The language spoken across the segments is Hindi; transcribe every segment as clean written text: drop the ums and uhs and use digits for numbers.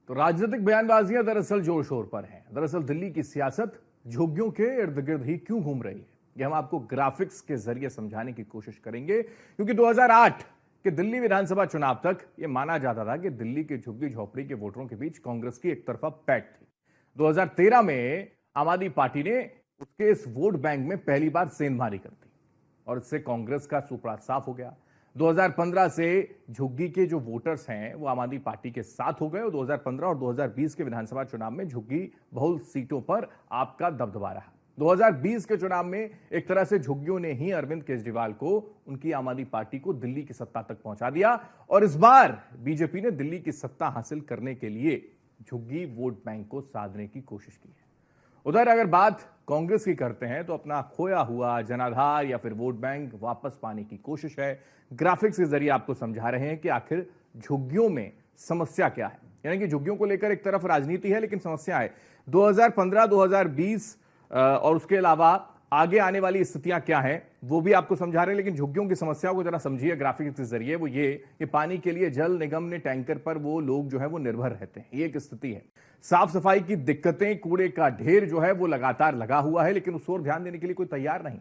तो राजनीतिक बयानबाजियां दरअसल जोर शोर पर हैं। दरअसल दिल्ली की सियासत झुग्गियों के इर्द गिर्द ही क्यों घूम रही है, ये हम आपको ग्राफिक्स के जरिए समझाने की कोशिश करेंगे। क्योंकि 2008 के दिल्ली विधानसभा चुनाव तक यह माना जाता था कि दिल्ली के झुग्गी झोपड़ी के वोटरों के बीच कांग्रेस की एक तरफा पैठ थी। 2013 में आम आदमी पार्टी ने उसके इस वोट बैंक में पहली बार सेंधमारी कर दी और इससे कांग्रेस का सुपड़ा साफ हो गया। 2015 से झुग्गी के जो वोटर्स हैं वो आम आदमी पार्टी के साथ हो गए और 2015 और 2020 के विधानसभा चुनाव में झुग्गी बहुल सीटों पर आपका दबदबा रहा। 2020 के चुनाव में एक तरह से झुग्गियों ने ही अरविंद केजरीवाल को, उनकी आम आदमी पार्टी को दिल्ली की सत्ता तक पहुंचा दिया और इस बार बीजेपी ने दिल्ली की सत्ता हासिल करने के लिए झुग्गी वोट बैंक को साधने की कोशिश की है। उधर अगर बात कांग्रेस की करते हैं तो अपना खोया हुआ जनाधार या फिर वोट बैंक वापस पाने की कोशिश है। ग्राफिक्स के जरिए आपको समझा रहे हैं कि आखिर झुग्गियों में समस्या क्या है। यानी कि झुग्गियों को लेकर एक तरफ राजनीति है लेकिन समस्या है 2015, 2020 और उसके अलावा आगे आने वाली स्थितियां क्या हैं वो भी आपको समझा रहे हैं। लेकिन झुग्गियों की समस्याओं को जरा समझिए ग्राफिक्स के जरिए। वो ये कि पानी के लिए जल निगम ने टैंकर पर वो लोग जो है वो निर्भर रहते हैं, ये एक स्थिति है। साफ सफाई की दिक्कतें, कूड़े का ढेर जो है वो लगातार लगा हुआ है लेकिन उस ओर ध्यान देने के लिए कोई तैयार नहीं।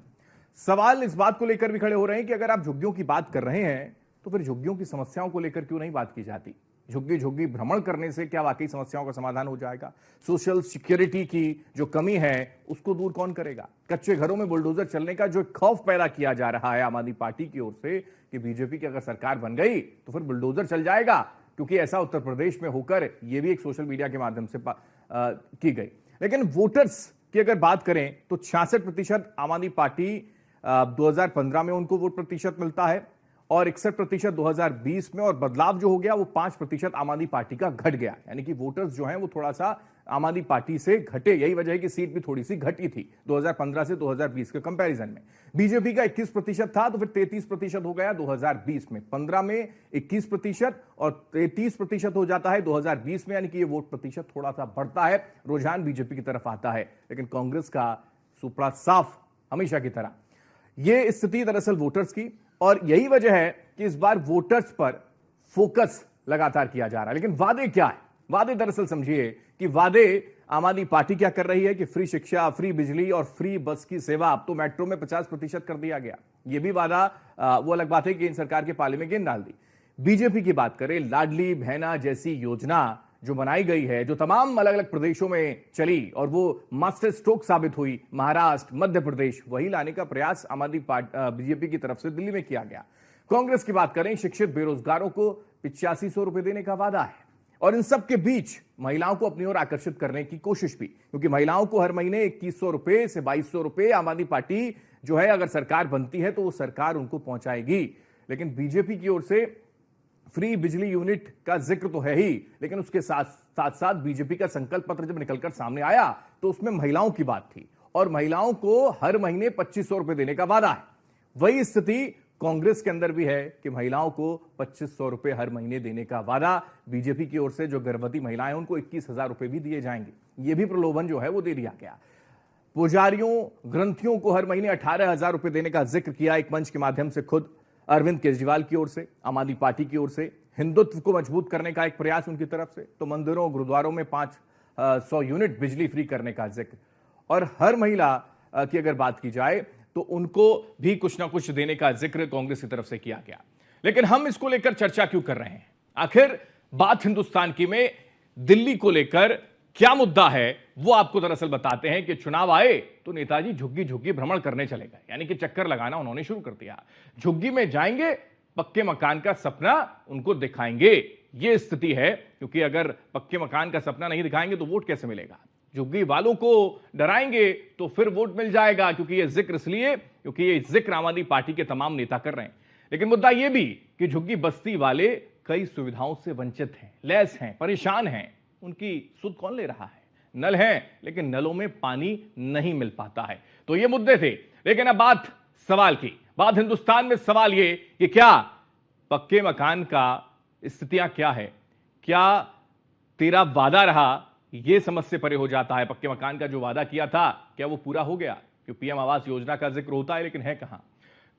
सवाल इस बात को लेकर भी खड़े हो रहे हैं कि अगर आप झुग्गियों की बात कर रहे हैं तो फिर झुग्गियों की समस्याओं को लेकर क्यों नहीं बात की जाती। झुग्गी झुग्गी भ्रमण करने से क्या वाकई समस्याओं का समाधान हो जाएगा? सोशल सिक्योरिटी की जो कमी है उसको दूर कौन करेगा? कच्चे घरों में बुलडोजर चलने का जो खौफ पैदा किया जा रहा है आम आदमी पार्टी की ओर से कि बीजेपी की अगर सरकार बन गई तो फिर बुलडोजर चल जाएगा, क्योंकि ऐसा उत्तर प्रदेश में होकर यह भी एक सोशल मीडिया के माध्यम से की गई। लेकिन वोटर्स की अगर बात करें तो 66% आम आदमी पार्टी 2015 में उनको वोट प्रतिशत मिलता है और 61% 2020 में, और बदलाव जो हो गया वो 5% आम आदमी पार्टी का घट गया। यानी कि वोटर्स जो हैं वो थोड़ा सा आम आदमी पार्टी से घटे। यही वजह है कि सीट भी थोड़ी सी घटी थी 2015 से 2020 के कंपैरिजन में। बीजेपी का 21% था तो फिर 33% हो गया 2020 में। 15 में 21% और 33% हो जाता है 2020 में। यानी कि ये वोट प्रतिशत थोड़ा सा बढ़ता है, रुझान बीजेपी की तरफ आता है। लेकिन कांग्रेस का सुपड़ा साफ हमेशा की तरह। यह स्थिति दरअसल वोटर्स की, और यही वजह है कि इस बार वोटर्स पर फोकस लगातार किया जा रहा है। लेकिन वादे क्या है? वादे दरअसल समझिए कि वादे आम आदमी पार्टी क्या कर रही है कि फ्री शिक्षा, फ्री बिजली और फ्री बस की सेवा अब तो मेट्रो में 50% कर दिया गया। यह भी वादा, वो अलग बात है कि इन सरकार के पाले में गेंद डाल दी। बीजेपी की बात करें, लाडली बहना जैसी योजना जो बनाई गई है, जो तमाम अलग अलग प्रदेशों में चली और वो मास्टर स्ट्रोक साबित हुई, महाराष्ट्र, मध्य प्रदेश, वही लाने का प्रयास आम आदमी बीजेपी की तरफ से दिल्ली में किया गया। कांग्रेस की बात करें, शिक्षित बेरोजगारों को 8500 रुपए देने का वादा है और इन सब के बीच महिलाओं को अपनी ओर आकर्षित करने की कोशिश भी, क्योंकि महिलाओं को हर महीने 2100 रुपए से 2200 रुपए आम आदमी पार्टी जो है अगर सरकार बनती है तो वो सरकार उनको पहुंचाएगी। लेकिन बीजेपी की ओर से फ्री बिजली यूनिट का जिक्र तो है ही, लेकिन उसके साथ साथ बीजेपी का संकल्प पत्र जब निकलकर सामने आया तो उसमें महिलाओं की बात थी और महिलाओं को हर महीने 2500 रुपए देने का वादा है। वही स्थिति कांग्रेस के अंदर भी है कि महिलाओं को 2500 रुपए हर महीने देने का वादा बीजेपी की ओर से। जो गर्भवती महिलाएं उनको 21,000 रुपए भी दिए जाएंगे। यह भी प्रलोभन जो है वो दे दिया गया। पुजारियों, ग्रंथियों को हर महीने 18,000 रुपए देने का जिक्र किया एक मंच के माध्यम से खुद अरविंद केजरीवाल की ओर से, आम आदमी पार्टी की ओर से। हिंदुत्व को मजबूत करने का एक प्रयास उनकी तरफ से। तो मंदिरों, गुरुद्वारों में 500 यूनिट बिजली फ्री करने का जिक्र, और हर महिला की अगर बात की जाए तो उनको भी कुछ ना कुछ देने का जिक्र कांग्रेस की तरफ से किया गया। लेकिन हम इसको लेकर चर्चा क्यों कर रहे हैं? आखिर बात हिंदुस्तान की में दिल्ली को लेकर क्या मुद्दा है वो आपको दरअसल बताते हैं कि चुनाव आए तो नेताजी झुग्गी झुग्गी भ्रमण करने चले गए। यानी कि चक्कर लगाना उन्होंने शुरू कर दिया। झुग्गी में जाएंगे, पक्के मकान का सपना उनको दिखाएंगे। यह स्थिति है, क्योंकि अगर पक्के मकान का सपना नहीं दिखाएंगे तो वोट कैसे मिलेगा? झुग्गी वालों को डराएंगे तो फिर वोट मिल जाएगा, क्योंकि यह जिक्र इसलिए क्योंकि यह जिक्र आम आदमी पार्टी के तमाम नेता कर रहे हैं। लेकिन मुद्दा यह भी कि झुग्गी बस्ती वाले कई सुविधाओं से वंचित हैं, लैस हैं, परेशान हैं। उनकी सुध कौन ले रहा है? नल हैं लेकिन नलों में पानी नहीं मिल पाता है। तो ये मुद्दे थे। लेकिन अब बात सवाल की, बात हिंदुस्तान में सवाल ये कि क्या पक्के मकान का स्थितियां क्या है? क्या तेरा वादा रहा? यह समझ से परे हो जाता है। पक्के मकान का जो वादा किया था क्या वो पूरा हो गया? कि पीएम आवास योजना का जिक्र होता है लेकिन है कहां?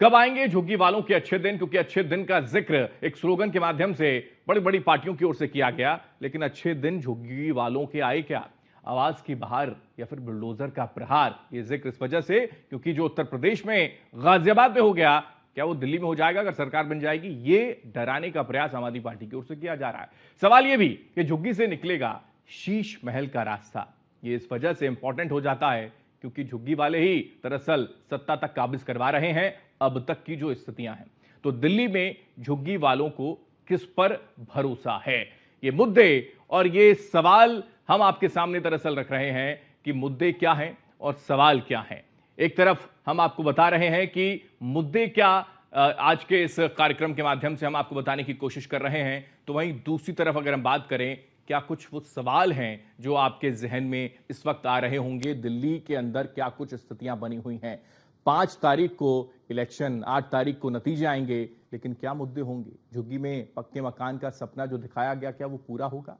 कब आएंगे झुग्गी वालों के अच्छे दिन, क्योंकि अच्छे दिन का जिक्र एक स्लोगन के माध्यम से बड़ी बड़ी पार्टियों की ओर से किया गया, लेकिन अच्छे दिन झुग्गी वालों के आए क्या? आवाज की बहार या फिर बुलडोजर का प्रहार? ये जिक्र इस वजह से क्योंकि जो उत्तर प्रदेश में गाजियाबाद में हो गया, क्या वो दिल्ली में हो जाएगा अगर सरकार बन जाएगी? ये डराने का प्रयास आम आदमी पार्टी की ओर से किया जा रहा है। सवाल ये भी कि झुग्गी से निकलेगा शीश महल का रास्ता। ये इस वजह से इंपॉर्टेंट हो जाता है क्योंकि झुग्गी वाले ही दरअसल सत्ता तक काबिज करवा रहे हैं अब तक की जो स्थितियां हैं। तो दिल्ली में झुग्गी वालों को किस पर भरोसा है? ये मुद्दे और ये सवाल हम आपके सामने दरअसल रख रहे हैं कि मुद्दे क्या हैं और सवाल क्या हैं। एक तरफ हम आपको बता रहे हैं कि मुद्दे क्या, आज के इस कार्यक्रम के माध्यम से हम आपको बताने की कोशिश कर रहे हैं, तो वहीं दूसरी तरफ अगर हम बात करें, क्या कुछ वो सवाल हैं जो आपके जहन में इस वक्त आ रहे होंगे? दिल्ली के अंदर क्या कुछ स्थितियां बनी हुई हैं? 5 तारीख को इलेक्शन, 8 तारीख को नतीजे आएंगे, लेकिन क्या मुद्दे होंगे? झुग्गी में पक्के मकान का सपना जो दिखाया गया, क्या वो पूरा होगा?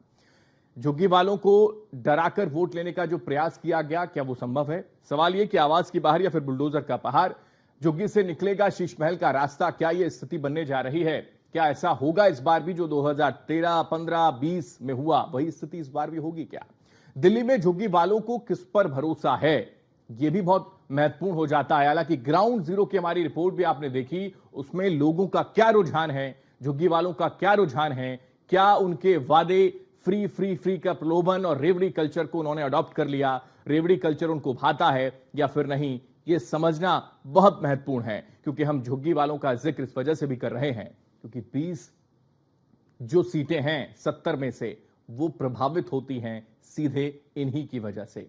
झुग्गी वालों को डराकर वोट लेने का जो प्रयास किया गया, क्या वो संभव है? सवाल ये कि आवाज की बहार या फिर बुलडोजर का पहाड़? झुग्गी से निकलेगा शीश महल का रास्ता? क्या ये स्थिति बनने जा रही है? क्या ऐसा होगा इस बार भी जो 2013, 15, 20 में हुआ, वही स्थिति इस बार भी होगी क्या? दिल्ली में झुग्गी वालों को किस पर भरोसा है, यह भी बहुत महत्वपूर्ण हो जाता है। हालांकि ग्राउंड जीरो की हमारी रिपोर्ट भी आपने देखी, उसमें लोगों का क्या रुझान है, झुग्गी वालों का क्या रुझान है, क्या उनके वादे फ्री फ्री फ्री का प्रलोभन और रेवड़ी कल्चर को उन्होंने अडॉप्ट कर लिया, रेवड़ी कल्चर उनको भाता है या फिर नहीं, यह समझना बहुत महत्वपूर्ण है। क्योंकि हम झुग्गी वालों का जिक्र इस वजह से भी कर रहे हैं क्योंकि 20 जो सीटें हैं 70 में से, वो प्रभावित होती हैं सीधे इन्हीं की वजह से।